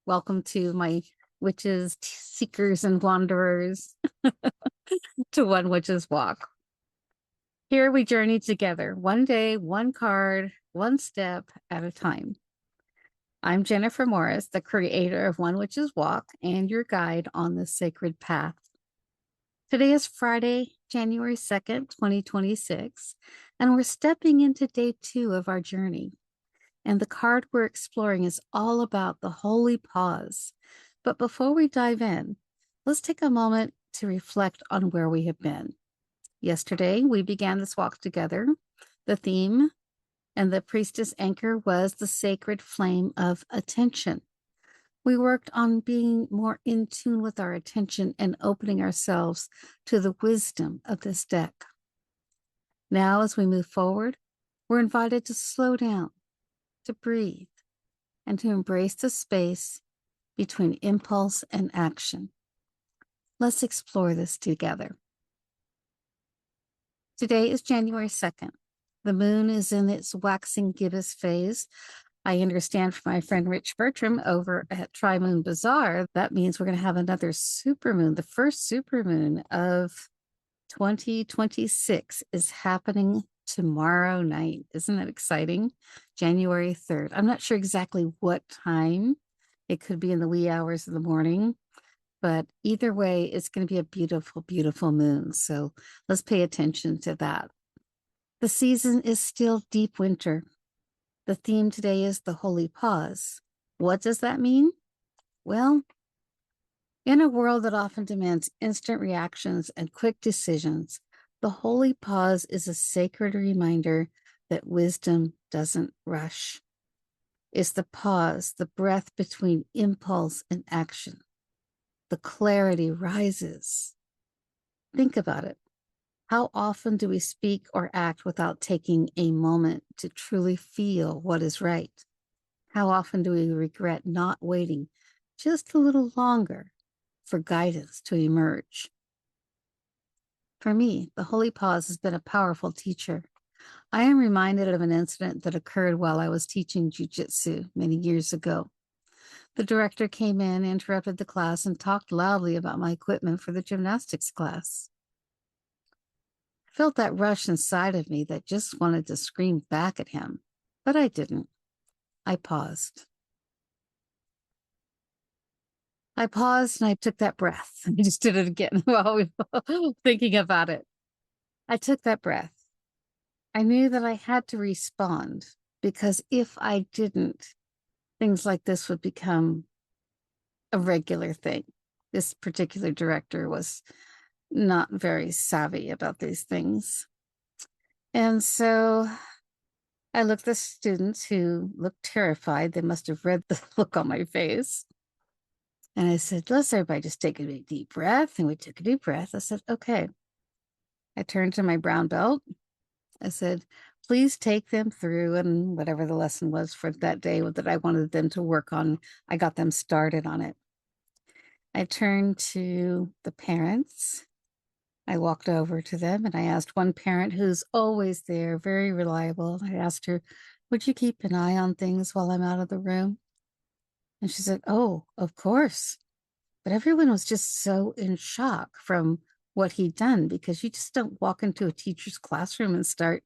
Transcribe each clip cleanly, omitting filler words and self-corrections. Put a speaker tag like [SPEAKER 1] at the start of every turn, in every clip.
[SPEAKER 1] Welcome to my witches, seekers, and wanderers to One Witch's Walk. Here we journey together, one day, one card, one step at a time. I'm Jennifer Morris, the creator of One Witch's Walk and your guide on this sacred path. Today is Friday, January 2nd, 2026, and we're stepping into day 2 of our journey. And the card we're exploring is all about the holy pause. But before we dive in, let's take a moment to reflect on where we have been. Yesterday, we began this walk together. The theme and the priestess anchor was the sacred flame of attention. We worked on being more in tune with our attention and opening ourselves to the wisdom of this deck. Now, as we move forward, we're invited to slow down, to breathe, and to embrace the space between impulse and action. Let's explore this together. Today is January 2nd. The moon is in its waxing gibbous phase. I understand from my friend Rich Bertram over at Tri-Moon Bazaar, that means we're going to have another supermoon. The first supermoon of 2026 is happening tomorrow night. Isn't that exciting? January 3rd. I'm not sure exactly what time. It could be in the wee hours of the morning, but either way, it's going to be a beautiful, beautiful moon. So let's pay attention to that. The season is still deep winter. The theme today is the holy pause. What does that mean? Well, in a world that often demands instant reactions and quick decisions, the holy pause is a sacred reminder that wisdom doesn't rush. It's the pause, the breath between impulse and action. The clarity rises. Think about it. How often do we speak or act without taking a moment to truly feel what is right? How often do we regret not waiting just a little longer for guidance to emerge? For me, the holy pause has been a powerful teacher. I am reminded of an incident that occurred while I was teaching jujitsu many years ago. The director came in, interrupted the class, and talked loudly about my equipment for the gymnastics class. I felt that rush inside of me that just wanted to scream back at him, but I didn't. I paused. I paused and I took that breath. I just did it again while we were thinking about it. I took that breath. I knew that I had to respond because if I didn't, things like this would become a regular thing. This particular director was not very savvy about these things. And so I looked at the students who looked terrified. They must have read the look on my face. And I said, let's everybody just take a big deep breath. And we took a deep breath. I said, okay. I turned to my brown belt. I said, please take them through and whatever the lesson was for that day that I wanted them to work on. I got them started on it. I turned to the parents. I walked over to them and I asked one parent who's always there, very reliable. I asked her, would you keep an eye on things while I'm out of the room? And she said, oh, of course. But everyone was just so in shock from what he'd done because you just don't walk into a teacher's classroom and start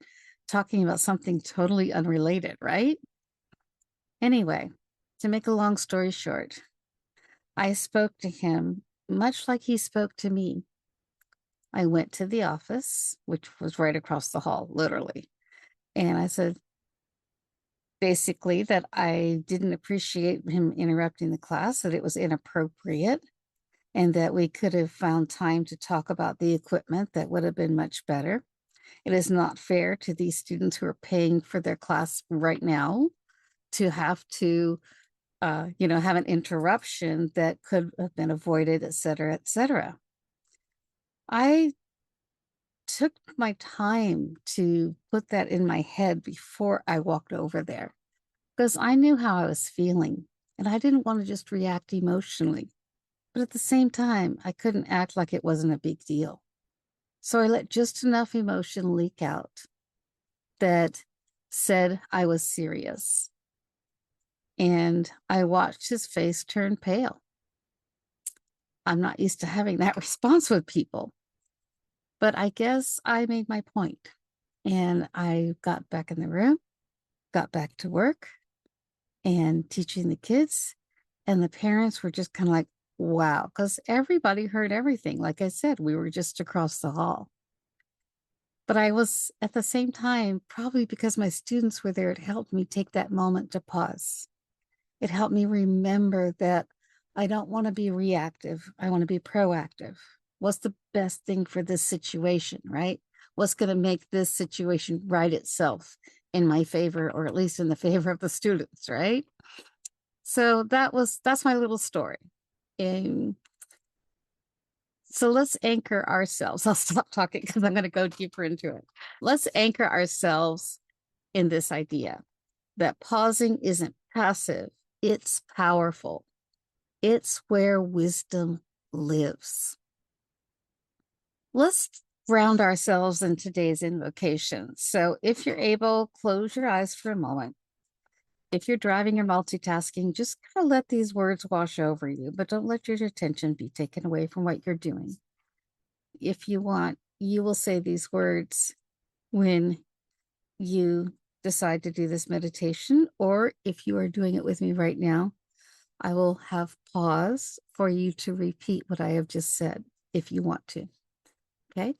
[SPEAKER 1] talking about something totally unrelated, right? Anyway, to make a long story short, I spoke to him much like he spoke to me. I went to the office, which was right across the hall, literally. And I said, basically, that I didn't appreciate him interrupting the class, that it was inappropriate, and that we could have found time to talk about the equipment that would have been much better. It is not fair to these students who are paying for their class right now to have to, have an interruption that could have been avoided, et cetera, et cetera. I took my time to put that in my head before I walked over there because I knew how I was feeling and I didn't want to just react emotionally. But at the same time, I couldn't act like it wasn't a big deal. So I let just enough emotion leak out that said I was serious. and I watched his face turn pale. I'm not used to having that response with people, but I guess I made my point. And I got back in the room, got back to work and teaching the kids. And the parents were just kind of like, wow, because everybody heard everything. Like I said, we were just across the hall. But I was at the same time, probably because my students were there, it helped me take that moment to pause. It helped me remember that I don't want to be reactive. I want to be proactive. What's the best thing for this situation, right? What's going to make this situation right itself in my favor, or at least in the favor of the students, right? So that's my little story. And so let's anchor ourselves. I'll stop talking because I'm going to go deeper into it. Let's anchor ourselves in this idea that pausing isn't passive, it's powerful. It's where wisdom lives. Let's ground ourselves in today's invocation. So if you're able, close your eyes for a moment. If you're driving or multitasking, just kind of let these words wash over you, but don't let your attention be taken away from what you're doing. If you want, you will say these words when you decide to do this meditation, or if you are doing it with me right now, I will have pause for you to repeat what I have just said if you want to. Okay?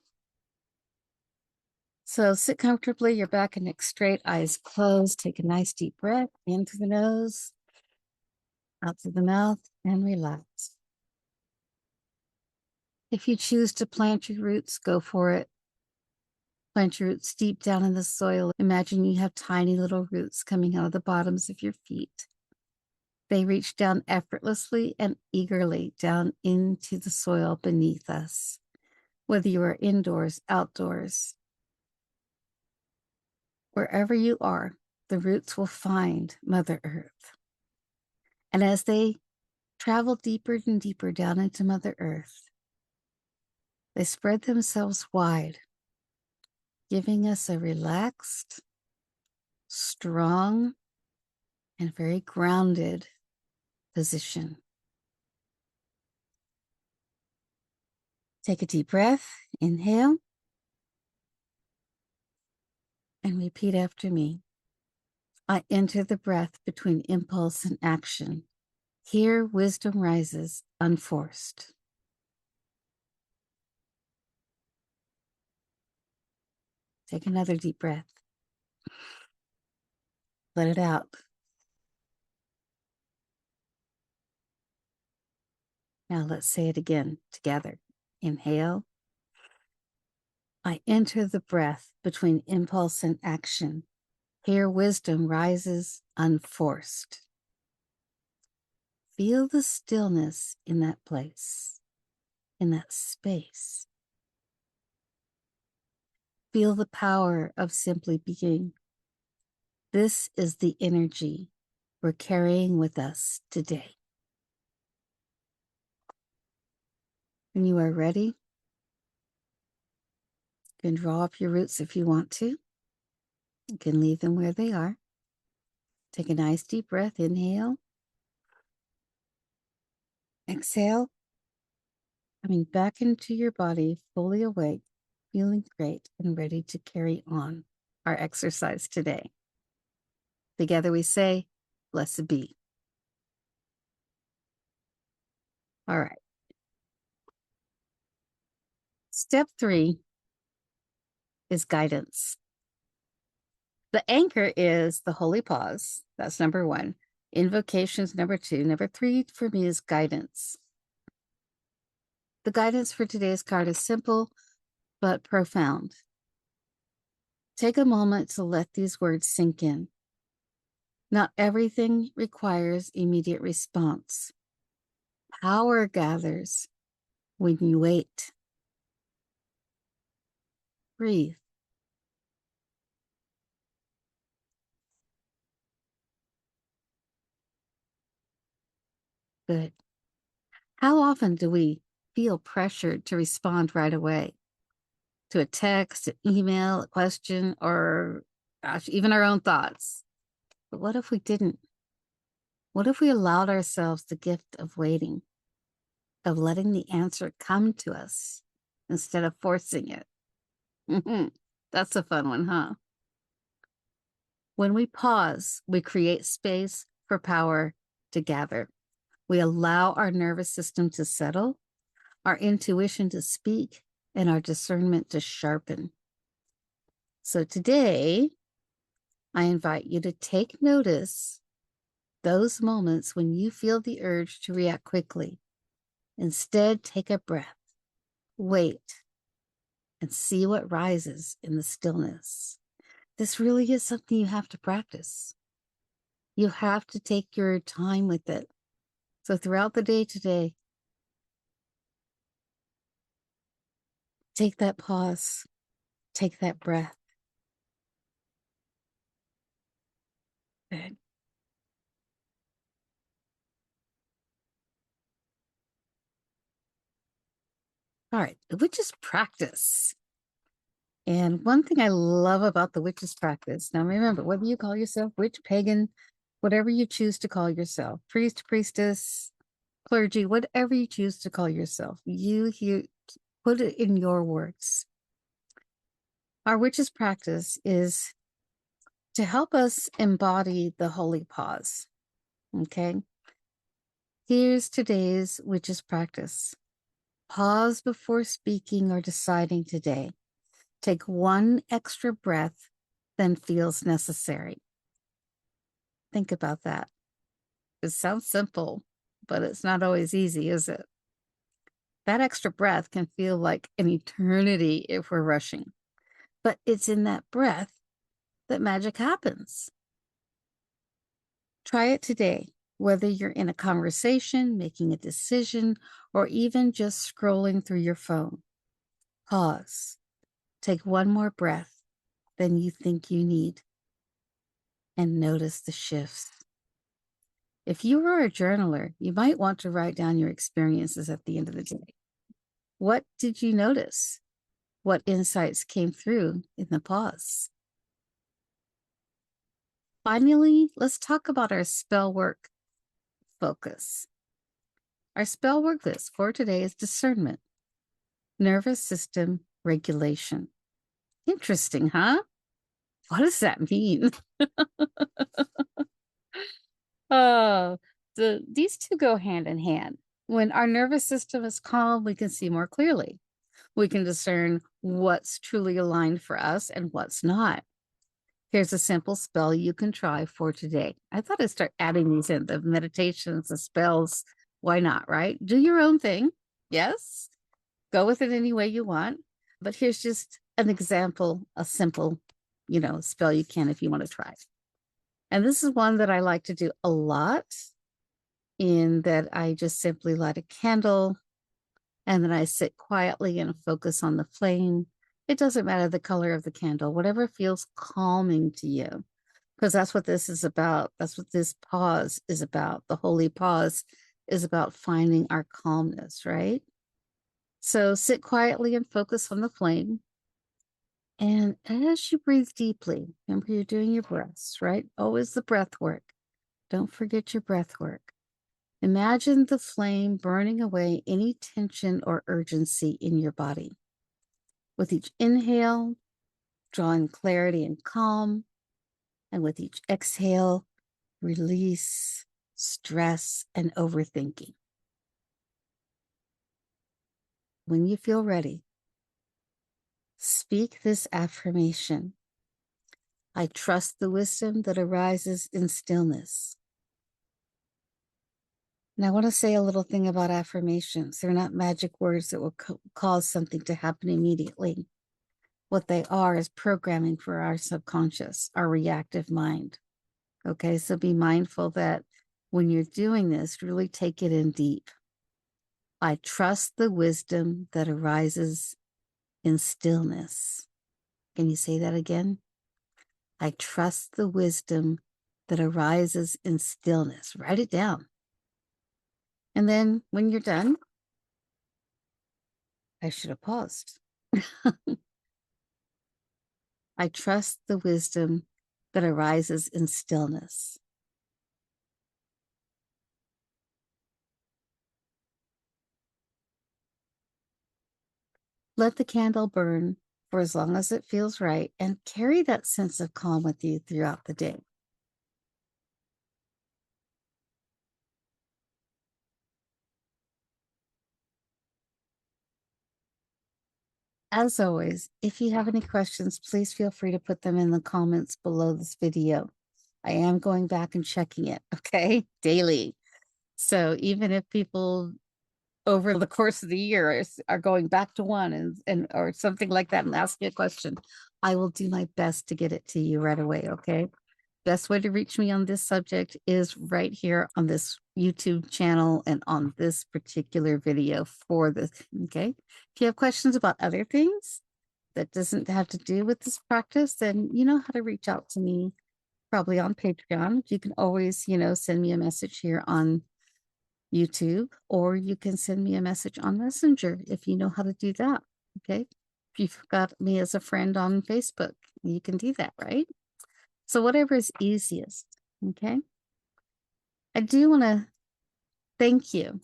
[SPEAKER 1] So sit comfortably, your back and neck straight, eyes closed. Take a nice deep breath in through the nose, out through the mouth, and relax. If you choose to plant your roots, go for it. Plant your roots deep down in the soil. Imagine you have tiny little roots coming out of the bottoms of your feet. They reach down effortlessly and eagerly down into the soil beneath us, whether you are indoors, outdoors, wherever you are, the roots will find Mother Earth. And as they travel deeper and deeper down into Mother Earth, they spread themselves wide, giving us a relaxed, strong, and very grounded position. Take a deep breath, inhale, and repeat after me. I enter the breath between impulse and action. Here, wisdom rises unforced. Take another deep breath. Let it out. Now let's say it again together. Inhale. I enter the breath between impulse and action. Here, wisdom rises unforced. Feel the stillness in that place, in that space. Feel the power of simply being. This is the energy we're carrying with us today. When you are ready, you can draw up your roots if you want to. You can leave them where they are. Take a nice deep breath. Inhale. Exhale. Coming back into your body, fully awake, feeling great and ready to carry on our exercise today. Together we say, blessed be. All right. Step 3 is guidance. The anchor is the holy pause. That's number 1. Invocations, number 2. Number 3 for me is guidance. The guidance for today's card is simple but profound. Take a moment to let these words sink in. Not everything requires immediate response. Power gathers when you wait. Breathe. Good. How often do we feel pressured to respond right away to a text, an email, a question, or gosh, even our own thoughts? But what if we didn't? What if we allowed ourselves the gift of waiting, of letting the answer come to us instead of forcing it? That's a fun one, huh? When we pause, we create space for power to gather. We allow our nervous system to settle, our intuition to speak, and our discernment to sharpen. So today, I invite you to take notice those moments when you feel the urge to react quickly. Instead, take a breath, wait, and see what rises in the stillness. This really is something you have to practice. You have to take your time with it. So throughout the day today, take that pause, take that breath. Good. All right, the witch's practice. And one thing I love about the witch's practice, now remember, whether you call yourself witch, pagan, whatever you choose to call yourself, priest, priestess, clergy, whatever you choose to call yourself, you put it in your words. Our witch's practice is to help us embody the holy pause. Okay. Here's today's witch's practice. Pause before speaking or deciding today. Take one extra breath than feels necessary. Think about that. It sounds simple, but it's not always easy, is it? That extra breath can feel like an eternity if we're rushing. But it's in that breath that magic happens. Try it today, whether you're in a conversation, making a decision, or even just scrolling through your phone. Pause. Take one more breath than you think you need, and notice the shifts. If you were a journaler, you might want to write down your experiences at the end of the day. What did you notice? What insights came through in the pause? Finally, let's talk about our spell work focus. Our spell work list for today is discernment, nervous system regulation. Interesting, huh? What does that mean? Oh, these two go hand in hand. When our nervous system is calm, we can see more clearly. We can discern what's truly aligned for us and what's not. Here's a simple spell you can try for today. I thought I'd start adding these in the meditations, the spells. Why not, right? Do your own thing. Yes. Go with it any way you want. But here's just an example, a simple, spell you can if you want to try. And this is one that I like to do a lot, in that I just simply light a candle and then I sit quietly and focus on the flame. It doesn't matter the color of the candle, whatever feels calming to you, because that's what this is about. That's what this pause is about. The holy pause is about finding our calmness, right? So sit quietly and focus on the flame. And as you breathe deeply, remember you're doing your breaths, right? Always the breath work. Don't forget your breath work. Imagine the flame burning away any tension or urgency in your body. With each inhale, draw in clarity and calm. And with each exhale, release stress and overthinking. When you feel ready, speak this affirmation. I trust the wisdom that arises in stillness. And I want to say a little thing about affirmations. They're not magic words that will cause something to happen immediately. What they are is programming for our subconscious, our reactive mind. Okay, so be mindful that when you're doing this, really take it in deep. I trust the wisdom that arises in stillness. Can you say that again? I trust the wisdom that arises in stillness. Write it down. And then when you're done, I should have paused. I trust the wisdom that arises in stillness. Let the candle burn for as long as it feels right and carry that sense of calm with you throughout the day. As always, if you have any questions, please feel free to put them in the comments below this video. I am going back and checking it, okay, daily. So even if people over the course of the year are going back to one and or something like that and ask me a question, I will do my best to get it to you right away, okay? Best way to reach me on this subject is right here on this YouTube channel and on this particular video for this, okay? If you have questions about other things that doesn't have to do with this practice, then you know how to reach out to me, probably on Patreon. You can always, send me a message here on YouTube, or you can send me a message on Messenger if you know how to do that, okay? If you've got me as a friend on Facebook, you can do that, right? So whatever is easiest, okay? I do want to thank you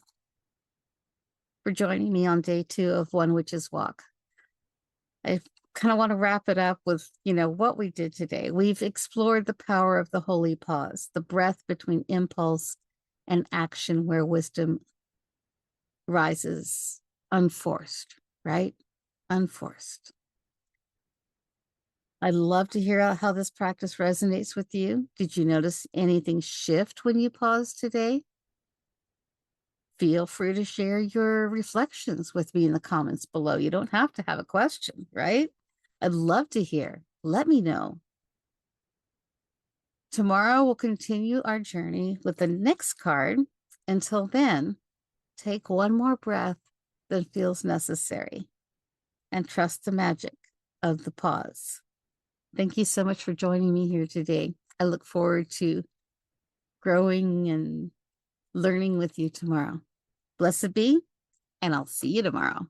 [SPEAKER 1] for joining me on day 2 of One Witch's Walk. I kind of want to wrap it up with, what we did today. We've explored the power of the holy pause, the breath between impulse and action where wisdom rises unforced, right? Unforced. I'd love to hear how this practice resonates with you. Did you notice anything shift when you paused today? Feel free to share your reflections with me in the comments below. You don't have to have a question, right? I'd love to hear. Let me know. Tomorrow we'll continue our journey with the next card. Until then, take one more breath than feels necessary and trust the magic of the pause. Thank you so much for joining me here today. I look forward to growing and learning with you tomorrow. Blessed be, and I'll see you tomorrow.